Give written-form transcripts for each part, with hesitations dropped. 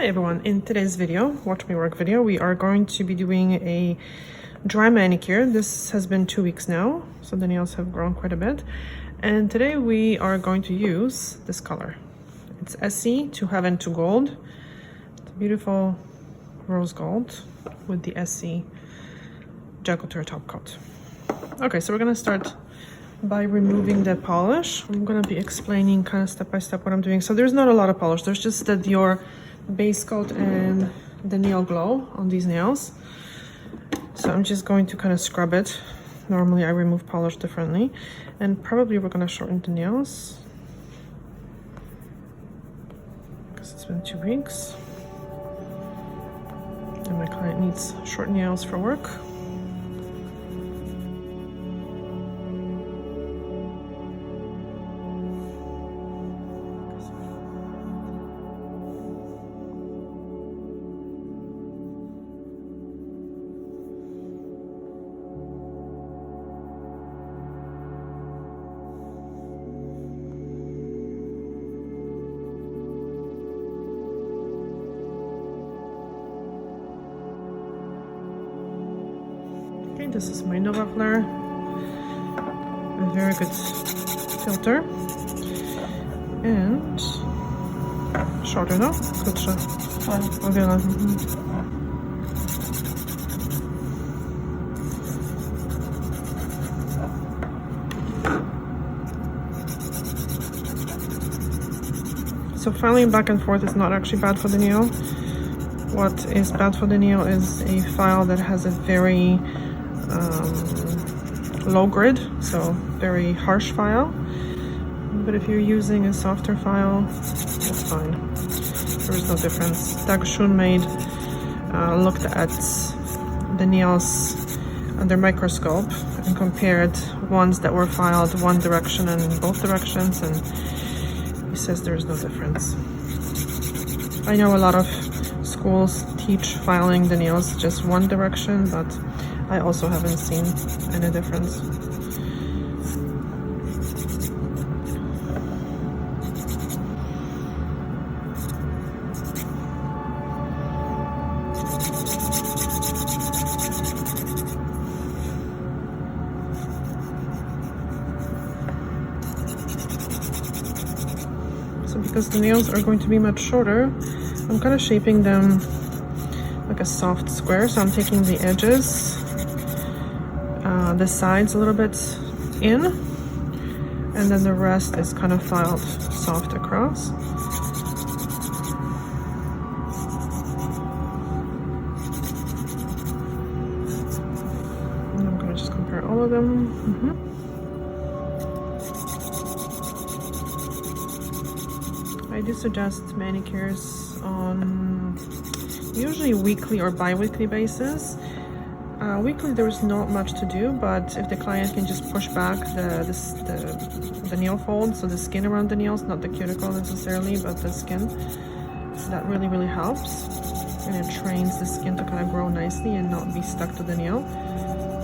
Hi everyone, in today's video, watch me work video, we are going to be doing a dry manicure. This has been 2 weeks now, so the nails have grown quite a bit. And today we are going to use this color. It's Essie to Heaven to Gold. It's a beautiful rose gold with the Essie gel couture top coat. Okay, so we're gonna start by removing the polish. I'm gonna be explaining kind of step by step what I'm doing. So there's not a lot of polish, there's just the Dior base coat and the nail glow on these nails. So I'm just going to kind of scrub it. Normally I remove polish differently, and probably we're gonna shorten the nails because it's been 2 weeks and my client needs short nails for work. This is my Nova Flare, a very good filter, and shorter, no? Krótsze. O wiele. So filing back and forth is not actually bad for the nail. What is bad for the nail is a file that has a very low grid, so very harsh file. But if you're using a softer file, it's fine. There is no difference. Doug Schoenmaid looked at the nails under microscope and compared ones that were filed one direction and in both directions, and he says there is no difference. I know a lot of schools teach filing the nails just one direction, but I also haven't seen any difference. So because the nails are going to be much shorter, I'm kind of shaping them like a soft square. So I'm taking the edges, the sides a little bit in, and then the rest is kind of filed soft across. And I'm gonna just compare all of them. I do suggest manicures on usually weekly or bi-weekly basis. Weekly there's not much to do, but if the client can just push back the nail fold, so the skin around the nails, not the cuticle necessarily, but the skin, that really helps, and it trains the skin to kind of grow nicely and not be stuck to the nail,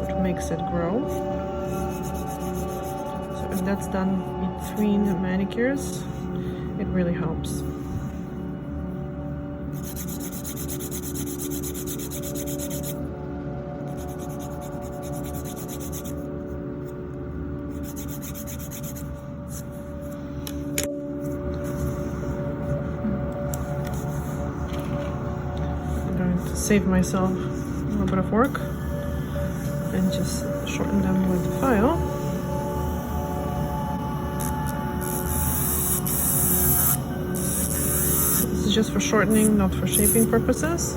which makes it grow. So if that's done between manicures, it really helps. Save myself a little bit of work and just shorten them with the file. This is just for shortening, not for shaping purposes.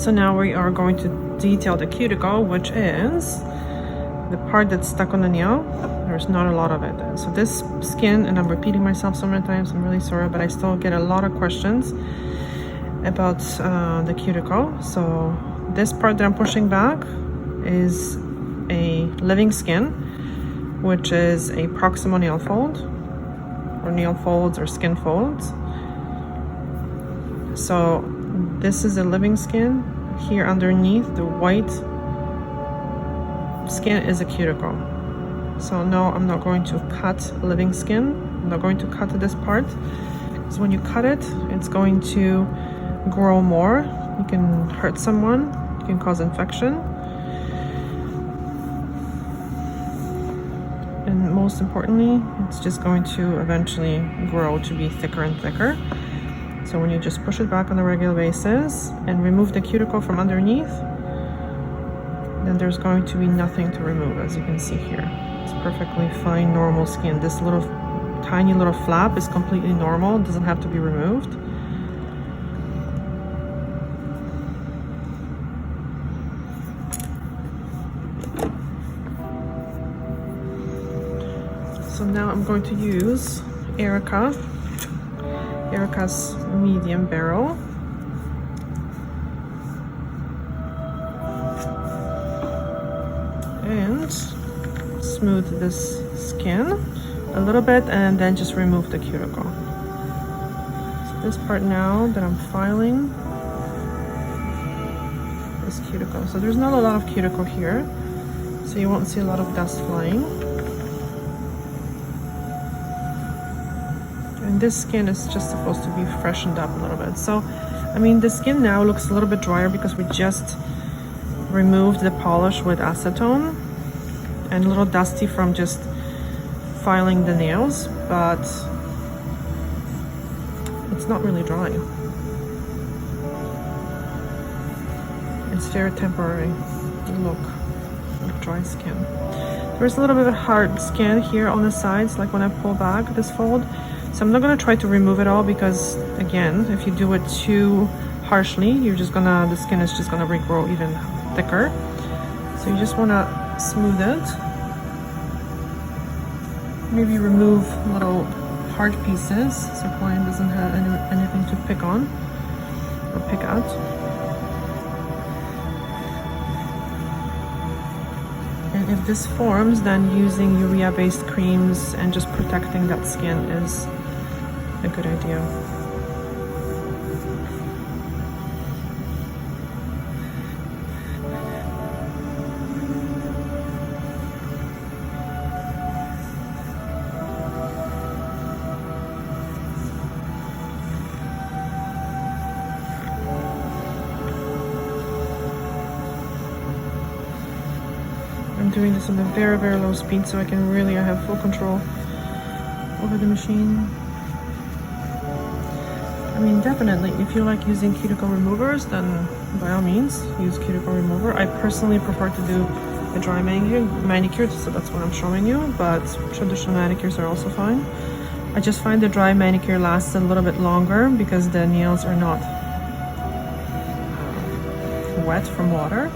So now we are going to detail the cuticle, which is the part that's stuck on the nail. There's not a lot of it. So this skin, and I'm repeating myself so many times, I'm really sorry, but I still get a lot of questions about the cuticle. So this part that I'm pushing back is a living skin, which is a proximal nail fold, or nail folds, or skin folds. So this is a living skin. Here underneath, the white skin is a cuticle. So no, I'm not going to cut living skin. I'm not going to cut this part, because when you cut it, it's going to grow more. You can hurt someone, you can cause infection. And most importantly, it's just going to eventually grow to be thicker and thicker. So when you just push it back on a regular basis and remove the cuticle from underneath, then there's going to be nothing to remove, as you can see here. It's perfectly fine, normal skin. This little tiny little flap is completely normal, it doesn't have to be removed. So now I'm going to use Erica's medium barrel. And smooth this skin a little bit, and then just remove the cuticle. So this part now that I'm filing is cuticle. So there's not a lot of cuticle here, so you won't see a lot of dust flying. And this skin is just supposed to be freshened up a little bit. So, I mean, the skin now looks a little bit drier because we just removed the polish with acetone, and a little dusty from just filing the nails, but it's not really dry. It's very temporary look of dry skin. There's a little bit of hard skin here on the sides, like when I pull back this fold. So I'm not gonna try to remove it all, because again, if you do it too harshly, the skin is just gonna regrow even thicker. So you just wanna smooth it. Maybe remove little hard pieces so client doesn't have anything to pick on or pick out. And if this forms, then using urea-based creams and just protecting that skin is a good idea. I'm doing this on a very, very low speed so I have full control over the machine. I mean, definitely, if you like using cuticle removers, then by all means, use cuticle remover. I personally prefer to do a dry manicure, so that's what I'm showing you, but traditional manicures are also fine. I just find the dry manicure lasts a little bit longer because the nails are not wet from water.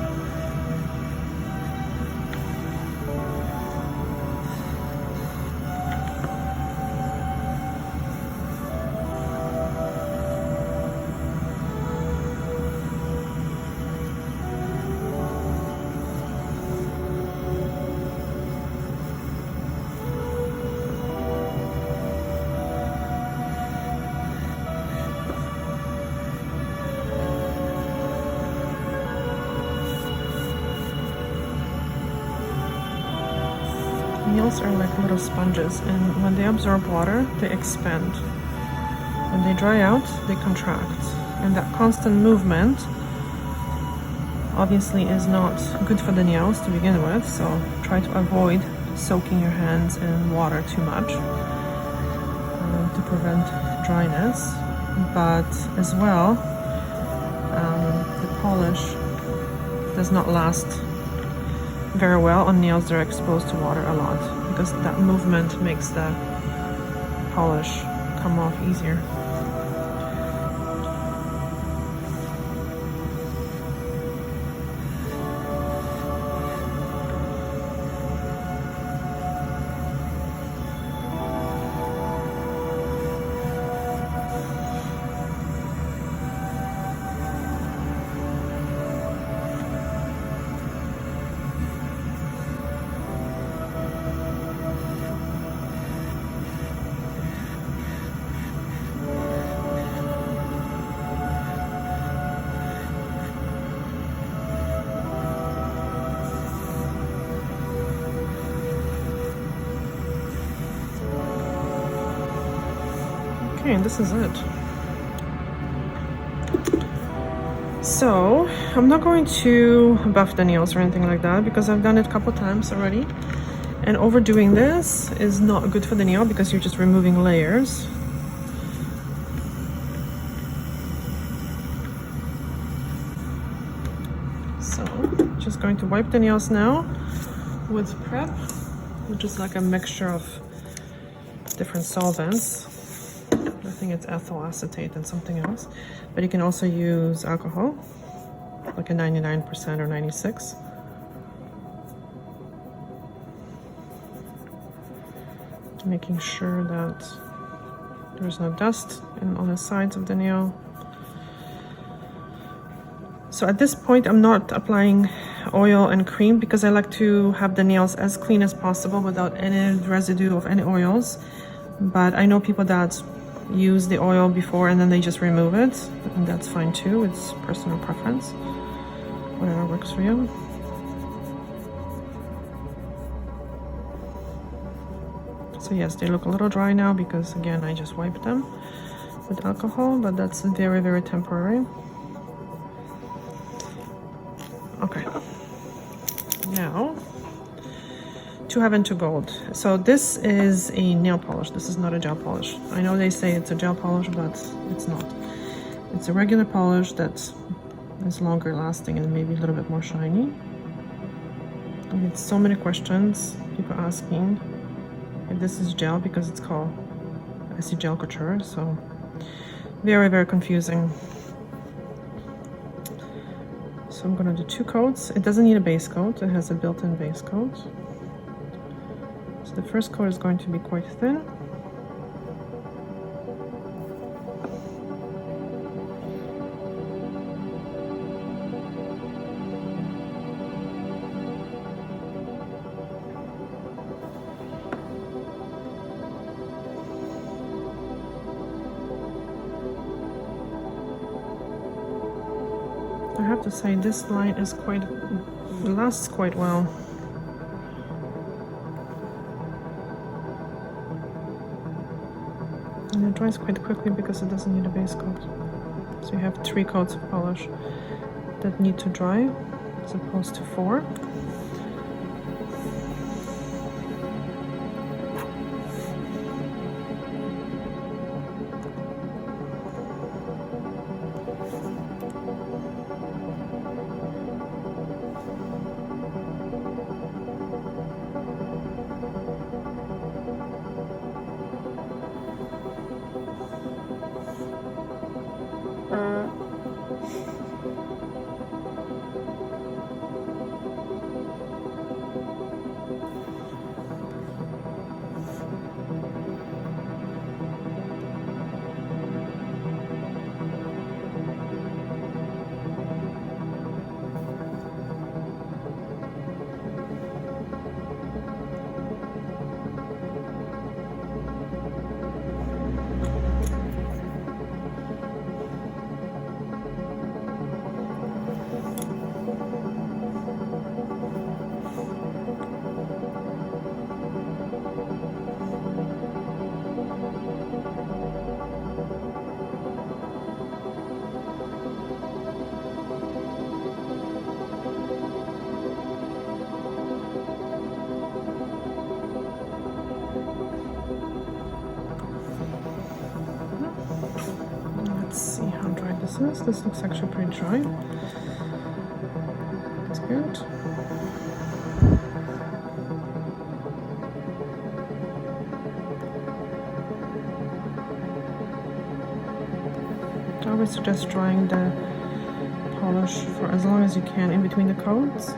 Nails are like little sponges, and when they absorb water, they expand. When they dry out, they contract. And that constant movement obviously is not good for the nails to begin with, so try to avoid soaking your hands in water too much to prevent dryness. But as well, the polish does not last very well on nails that are exposed to water a lot, because that movement makes the polish come off easier. Okay, and this is it. So I'm not going to buff the nails or anything like that because I've done it a couple times already, and overdoing this is not good for the nail because you're just removing layers. So just going to wipe the nails now with prep, which is like a mixture of different solvents. I think it's ethyl acetate and something else, but you can also use alcohol, like a 99% or 96. Making sure that there's no dust on the sides of the nail. So at this point, I'm not applying oil and cream because I like to have the nails as clean as possible without any residue of any oils. But I know people that use the oil before and then they just remove it, and that's fine too. It's personal preference, whatever works for you. So yes, they look a little dry now because again I just wiped them with alcohol, but that's very, very temporary. Okay, now to Heaven to Gold. So this is a nail polish. This is not a gel polish. I know they say it's a gel polish, but it's not. It's a regular polish that is longer lasting and maybe a little bit more shiny. I get so many questions, people asking if this is gel because it's called Essie Gel Couture. So very, very confusing. So I'm gonna do 2 coats. It doesn't need a base coat. It has a built-in base coat. So the first coat is going to be quite thin. I have to say this line is lasts quite well. And it dries quite quickly because it doesn't need a base coat. So you have 3 coats of polish that need to dry as opposed to 4. This looks actually pretty dry. That's good. I always suggest drying the polish for as long as you can in between the coats.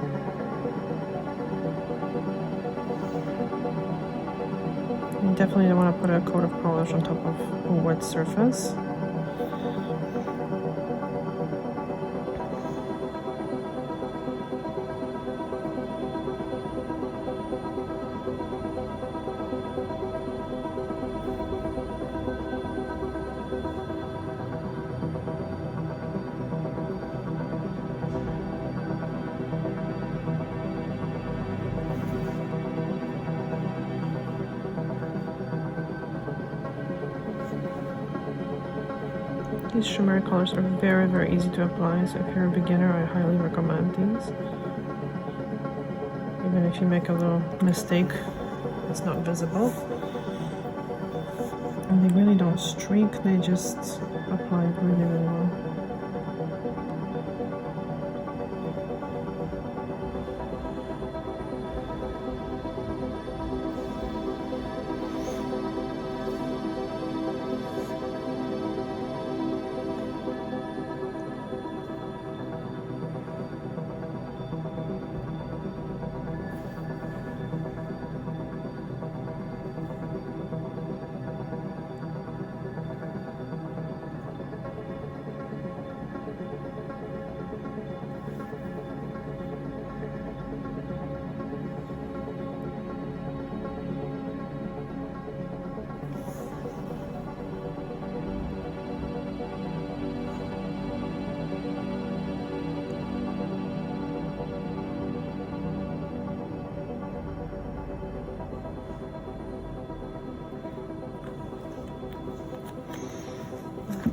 You definitely don't want to put a coat of polish on top of a wet surface. These shimmery colors are very, very easy to apply, so if you're a beginner, I highly recommend these. Even if you make a little mistake, it's not visible. And they really don't streak, they just apply really, really well.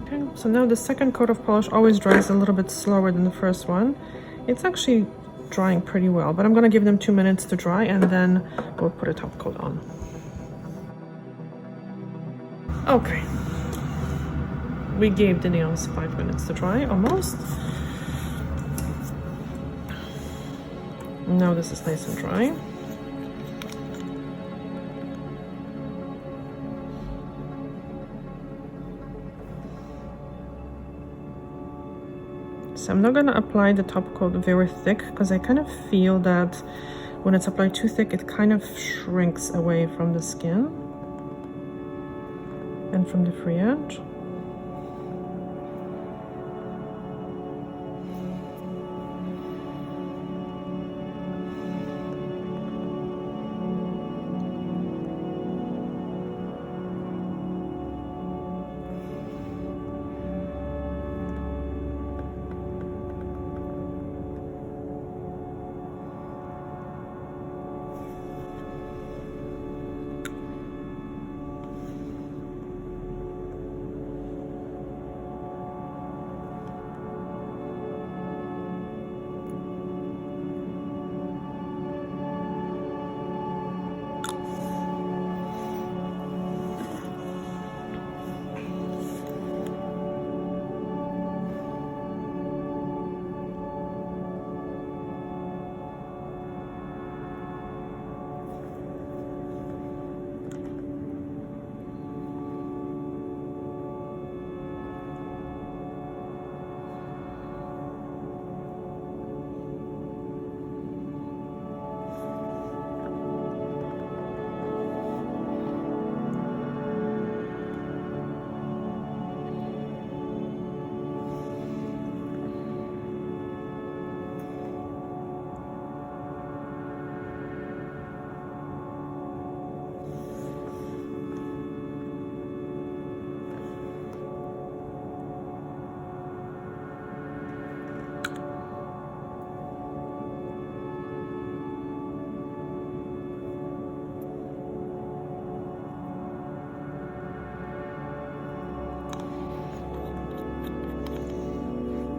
Okay, so now the second coat of polish always dries a little bit slower than the first one. It's actually drying pretty well, but I'm gonna give them 2 minutes to dry and then we'll put a top coat on. Okay. We gave the nails 5 minutes to dry, almost. Now this is nice and dry. So I'm not going to apply the top coat very thick because I kind of feel that when it's applied too thick, it kind of shrinks away from the skin and from the free edge.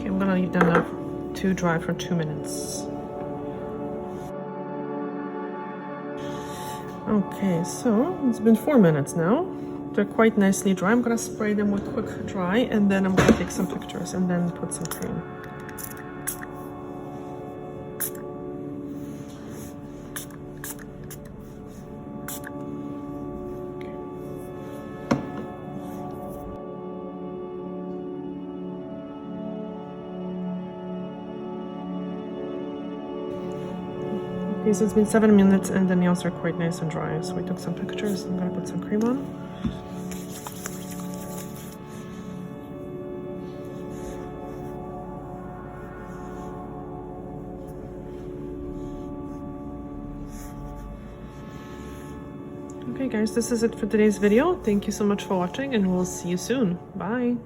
I'm gonna leave them now to dry for 2 minutes. Okay, so it's been 4 minutes now. They're quite nicely dry. I'm gonna spray them with quick dry and then I'm gonna take some pictures and then put some cream. Okay, so it's been 7 minutes and the nails are quite nice and dry. So we took some pictures. I'm gonna put some cream on. Okay guys, this is it for today's video. Thank you so much for watching and we'll see you soon. Bye!